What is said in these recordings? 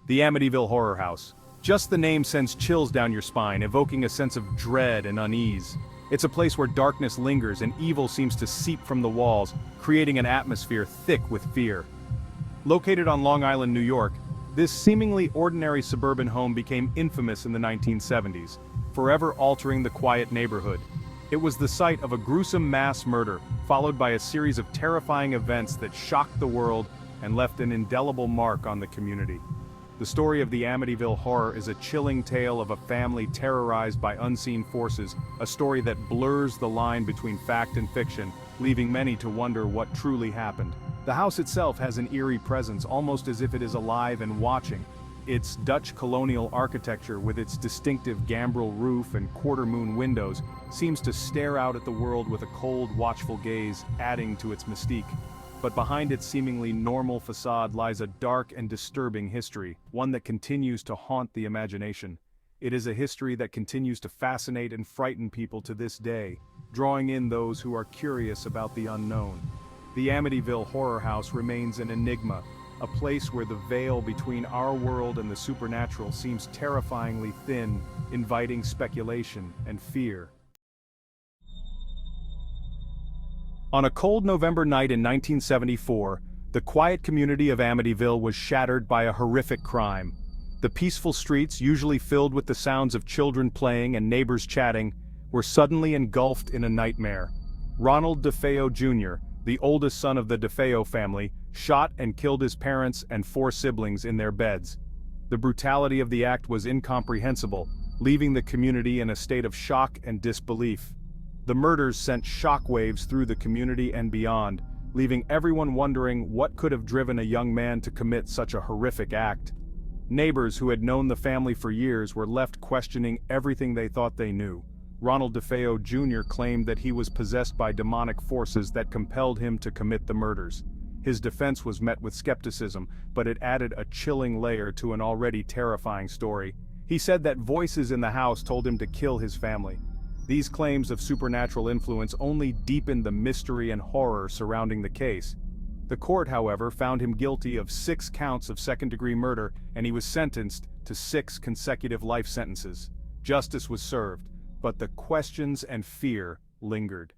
The Amityville Horror House. Just the name sends chills down your spine, evoking a sense of dread and unease. It's a place where darkness lingers and evil seems to seep from the walls, creating an atmosphere thick with fear. Located on Long Island, New York, this seemingly ordinary suburban home became infamous in the 1970s, forever altering the quiet neighborhood. It was the site of a gruesome mass murder, followed by a series of terrifying events that shocked the world and left an indelible mark on the community. The story of the Amityville Horror is a chilling tale of a family terrorized by unseen forces, a story that blurs the line between fact and fiction, leaving many to wonder what truly happened. The house itself has an eerie presence, almost as if it is alive and watching. Its Dutch colonial architecture, with its distinctive gambrel roof and quarter-moon windows, seems to stare out at the world with a cold, watchful gaze, adding to its mystique. But behind its seemingly normal facade lies a dark and disturbing history, one that continues to haunt the imagination. It is a history that continues to fascinate and frighten people to this day, drawing in those who are curious about the unknown. The Amityville Horror House remains an enigma, a place where the veil between our world and the supernatural seems terrifyingly thin, inviting speculation and fear. On a cold November night in 1974, the quiet community of Amityville was shattered by a horrific crime. The peaceful streets, usually filled with the sounds of children playing and neighbors chatting, were suddenly engulfed in a nightmare. Ronald DeFeo Jr., the oldest son of the DeFeo family, shot and killed his parents and 4 siblings in their beds. The brutality of the act was incomprehensible, leaving the community in a state of shock and disbelief. The murders sent shockwaves through the community and beyond, leaving everyone wondering what could have driven a young man to commit such a horrific act. Neighbors who had known the family for years were left questioning everything they thought they knew. Ronald DeFeo Jr. claimed that he was possessed by demonic forces that compelled him to commit the murders. His defense was met with skepticism, but it added a chilling layer to an already terrifying story. He said that voices in the house told him to kill his family. These claims of supernatural influence only deepened the mystery and horror surrounding the case. The court, however, found him guilty of 6 counts of second-degree murder, and he was sentenced to 6 consecutive life sentences. Justice was served, but the questions and fear lingered.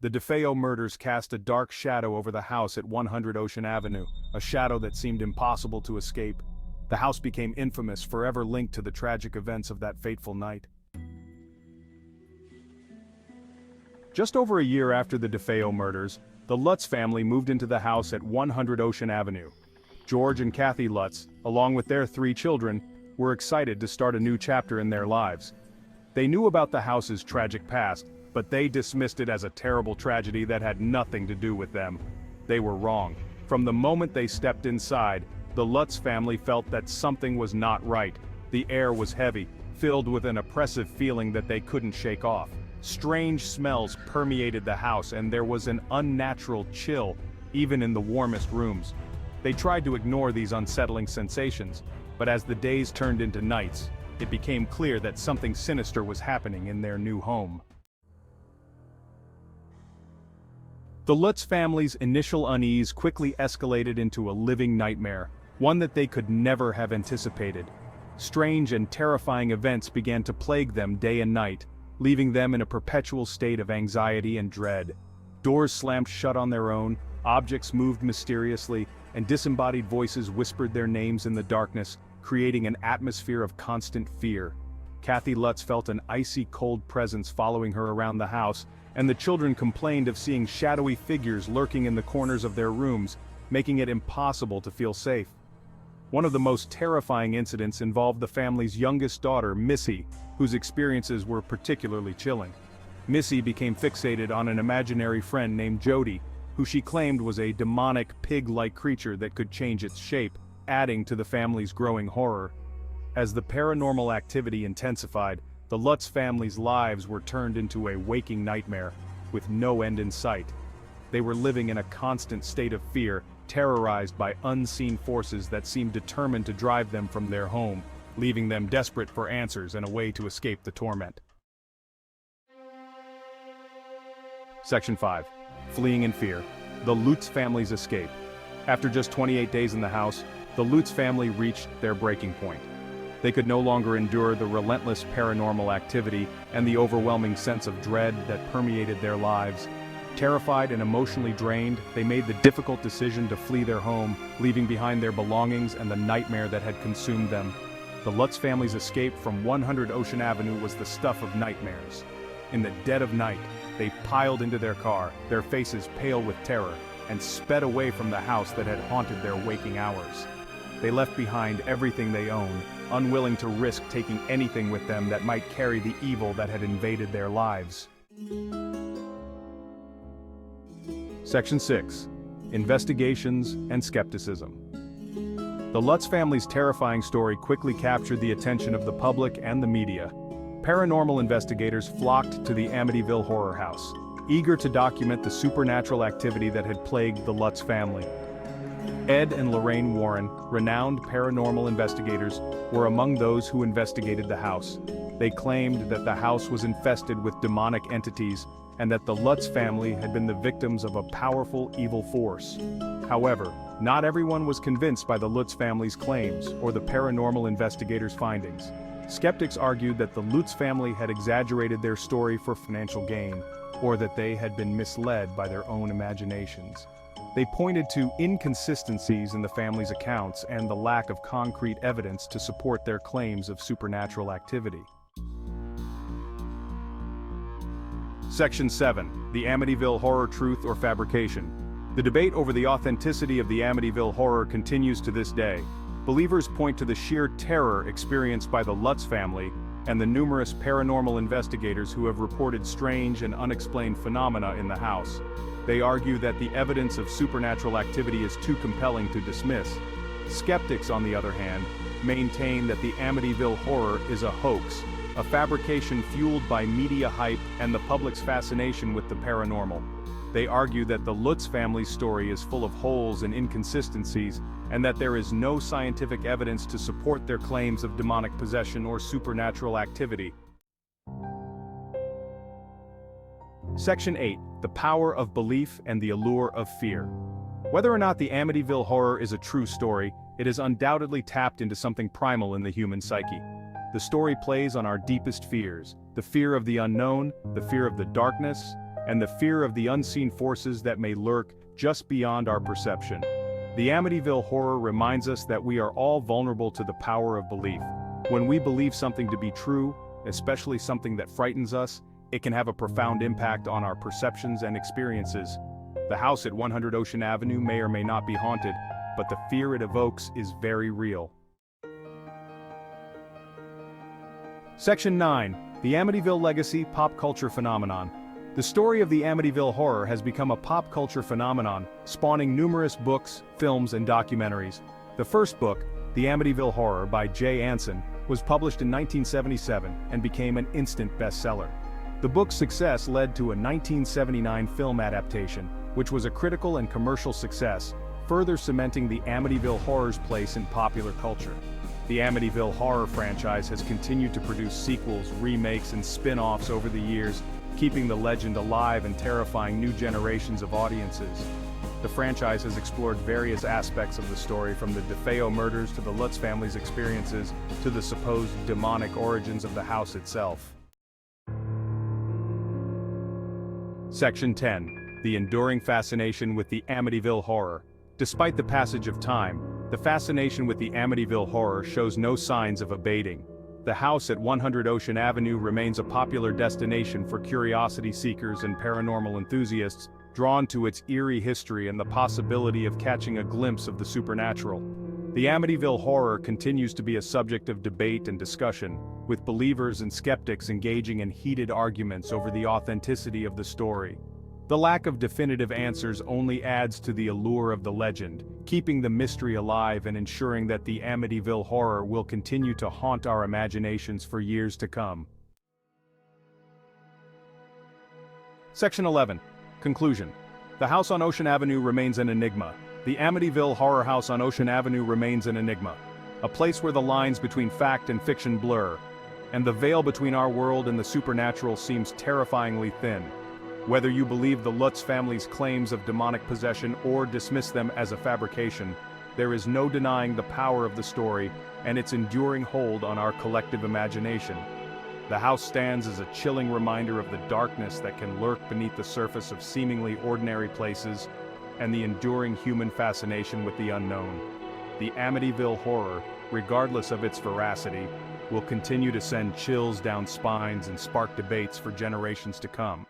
The DeFeo murders cast a dark shadow over the house at 100 Ocean Avenue, a shadow that seemed impossible to escape. The house became infamous, forever linked to the tragic events of that fateful night. Just over a year after the DeFeo murders, the Lutz family moved into the house at 100 Ocean Avenue. George and Kathy Lutz, along with their 3 children, were excited to start a new chapter in their lives. They knew about the house's tragic past, but they dismissed it as a terrible tragedy that had nothing to do with them. They were wrong. From the moment they stepped inside, the Lutz family felt that something was not right. The air was heavy, filled with an oppressive feeling that they couldn't shake off. Strange smells permeated the house, and there was an unnatural chill, even in the warmest rooms. They tried to ignore these unsettling sensations, but as the days turned into nights, it became clear that something sinister was happening in their new home. The Lutz family's initial unease quickly escalated into a living nightmare, one that they could never have anticipated. Strange and terrifying events began to plague them day and night, leaving them in a perpetual state of anxiety and dread. Doors slammed shut on their own, objects moved mysteriously, and disembodied voices whispered their names in the darkness, creating an atmosphere of constant fear. Kathy Lutz felt an icy cold presence following her around the house, and the children complained of seeing shadowy figures lurking in the corners of their rooms, making it impossible to feel safe. One of the most terrifying incidents involved the family's youngest daughter, Missy, whose experiences were particularly chilling. Missy became fixated on an imaginary friend named Jody, who she claimed was a demonic pig-like creature that could change its shape, adding to the family's growing horror. As the paranormal activity intensified, the Lutz family's lives were turned into a waking nightmare, with no end in sight. They were living in a constant state of fear, terrorized by unseen forces that seemed determined to drive them from their home, leaving them desperate for answers and a way to escape the torment. Section 5. Fleeing in fear. The Lutz family's escape. After just 28 days in the house, the Lutz family reached their breaking point. They could no longer endure the relentless paranormal activity and the overwhelming sense of dread that permeated their lives. Terrified and emotionally drained, they made the difficult decision to flee their home, leaving behind their belongings and the nightmare that had consumed them. The Lutz family's escape from 100 Ocean Avenue was the stuff of nightmares. In the dead of night, they piled into their car, their faces pale with terror, and sped away from the house that had haunted their waking hours. They left behind everything they owned, unwilling to risk taking anything with them that might carry the evil that had invaded their lives. Section 6. Investigations and Skepticism. The Lutz family's terrifying story quickly captured the attention of the public and the media. Paranormal investigators flocked to the Amityville Horror House, eager to document the supernatural activity that had plagued the Lutz family. Ed and Lorraine Warren, renowned paranormal investigators, were among those who investigated the house. They claimed that the house was infested with demonic entities and that the Lutz family had been the victims of a powerful evil force. However, not everyone was convinced by the Lutz family's claims or the paranormal investigators' findings. Skeptics argued that the Lutz family had exaggerated their story for financial gain, or that they had been misled by their own imaginations. They pointed to inconsistencies in the family's accounts and the lack of concrete evidence to support their claims of supernatural activity. Section 7. The Amityville Horror Truth or Fabrication. The debate over the authenticity of the Amityville Horror continues to this day. Believers point to the sheer terror experienced by the Lutz family and the numerous paranormal investigators who have reported strange and unexplained phenomena in the house. They argue that the evidence of supernatural activity is too compelling to dismiss. Skeptics, on the other hand, maintain that the Amityville Horror is a hoax, a fabrication fueled by media hype and the public's fascination with the paranormal. They argue that the Lutz family's story is full of holes and inconsistencies, and that there is no scientific evidence to support their claims of demonic possession or supernatural activity. Section 8. The Power of Belief and the Allure of Fear. Whether or not the Amityville Horror is a true story, it has undoubtedly tapped into something primal in the human psyche. The story plays on our deepest fears, the fear of the unknown, the fear of the darkness, and the fear of the unseen forces that may lurk just beyond our perception. The Amityville Horror reminds us that we are all vulnerable to the power of belief. When we believe something to be true, especially something that frightens us, it can have a profound impact on our perceptions and experiences. The house at 100 Ocean Avenue may or may not be haunted, but the fear it evokes is very real. Section 9. The Amityville Legacy Pop Culture Phenomenon. The story of the Amityville Horror has become a pop culture phenomenon, spawning numerous books, films, and documentaries. The first book, The Amityville Horror by Jay Anson, was published in 1977 and became an instant bestseller. The book's success led to a 1979 film adaptation, which was a critical and commercial success, further cementing the Amityville Horror's place in popular culture. The Amityville Horror franchise has continued to produce sequels, remakes, and spin-offs over the years, keeping the legend alive and terrifying new generations of audiences. The franchise has explored various aspects of the story, from the DeFeo murders to the Lutz family's experiences to the supposed demonic origins of the house itself. Section 10. The Enduring Fascination with the Amityville Horror. Despite the passage of time, the fascination with the Amityville Horror shows no signs of abating. The house at 100 Ocean Avenue remains a popular destination for curiosity seekers and paranormal enthusiasts, drawn to its eerie history and the possibility of catching a glimpse of the supernatural. The Amityville Horror continues to be a subject of debate and discussion, with believers and skeptics engaging in heated arguments over the authenticity of the story. The lack of definitive answers only adds to the allure of the legend, keeping the mystery alive and ensuring that the Amityville Horror will continue to haunt our imaginations for years to come. Section 11. Conclusion. The house on Ocean Avenue remains an enigma. The Amityville Horror House on Ocean Avenue remains an enigma. A place where the lines between fact and fiction blur, and the veil between our world and the supernatural seems terrifyingly thin. Whether you believe the Lutz family's claims of demonic possession or dismiss them as a fabrication, there is no denying the power of the story and its enduring hold on our collective imagination. The house stands as a chilling reminder of the darkness that can lurk beneath the surface of seemingly ordinary places, and the enduring human fascination with the unknown. The Amityville Horror, regardless of its veracity, will continue to send chills down spines and spark debates for generations to come.